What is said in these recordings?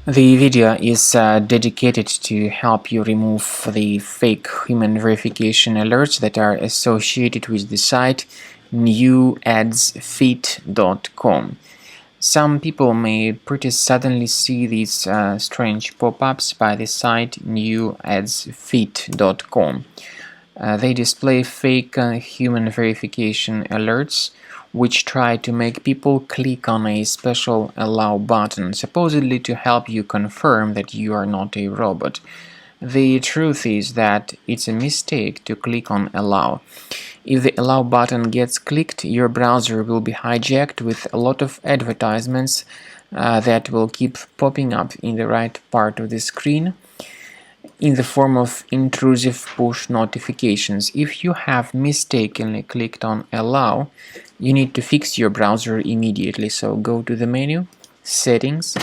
The video is dedicated to help you remove the fake human verification alerts that are associated with the site newadsfeed.com. Some people may pretty suddenly see these strange pop-ups by the site newadsfeed.com. They display fake human verification alerts which try to make people click on a special allow button, supposedly to help you confirm that you are not a robot. The truth is that it's a mistake to click on allow. If the allow button gets clicked, your browser will be hijacked with a lot of advertisements that will keep popping up in the right part of the screen in the form of intrusive push notifications. If you have mistakenly clicked on allow, you need to fix your browser immediately. So go to the menu, settings,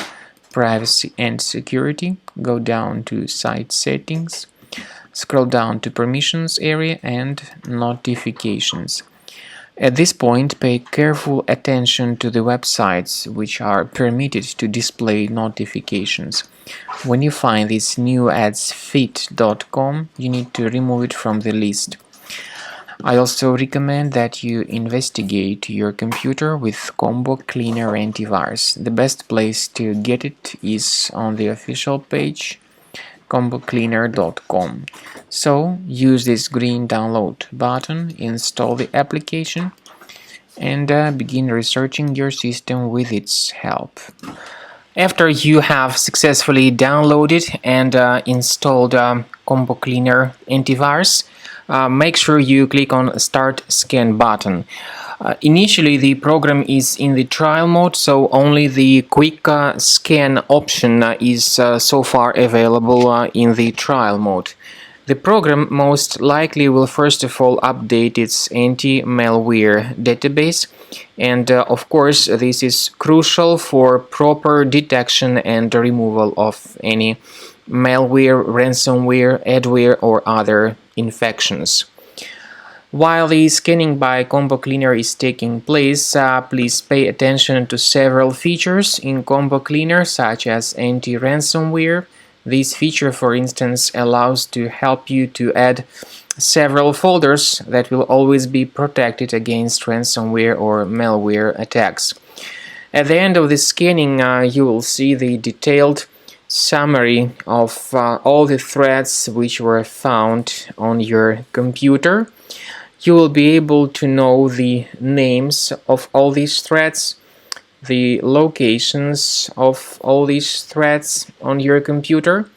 privacy and security, go down to site settings, scroll down to permissions area and notifications. At this point, pay careful attention to the websites which are permitted to display notifications. When you find this newadsfeed.com, you need to remove it from the list. I also recommend that you investigate your computer with Combo Cleaner Antivirus. The best place to get it is on the official page combocleaner.com. So use this green download button, install the application, and begin researching your system with its help. After you have successfully downloaded and installed Combo Cleaner Antivirus, make sure you click on Start Scan button. Initially, the program is in the trial mode, so only the quick scan option is so far available in the trial mode. The program most likely will first of all update its anti-malware database, and of course this is crucial for proper detection and removal of any malware, ransomware, adware or other infections. While the scanning by Combo Cleaner is taking place, please pay attention to several features in Combo Cleaner, such as anti-ransomware. This feature, for instance, allows to help you to add several folders that will always be protected against ransomware or malware attacks. At the end of the scanning, you will see the detailed summary of all the threats which were found on your computer. You will be able to know the names of all these threats, the locations of all these threats on your computer,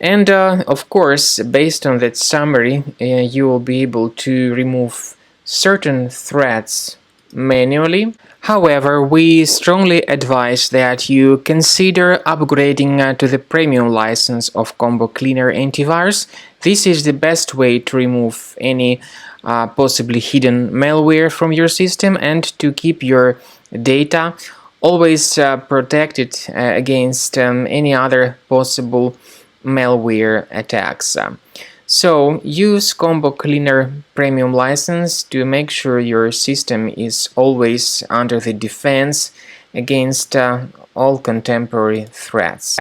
and of course, based on that summary, you will be able to remove certain threats manually. However, we strongly advise that you consider upgrading to the premium license of Combo Cleaner Antivirus. This is the best way to remove any possibly hidden malware from your system and to keep your data always protected against any other possible malware attacks. So use Combo Cleaner Premium license to make sure your system is always under the defense against all contemporary threats.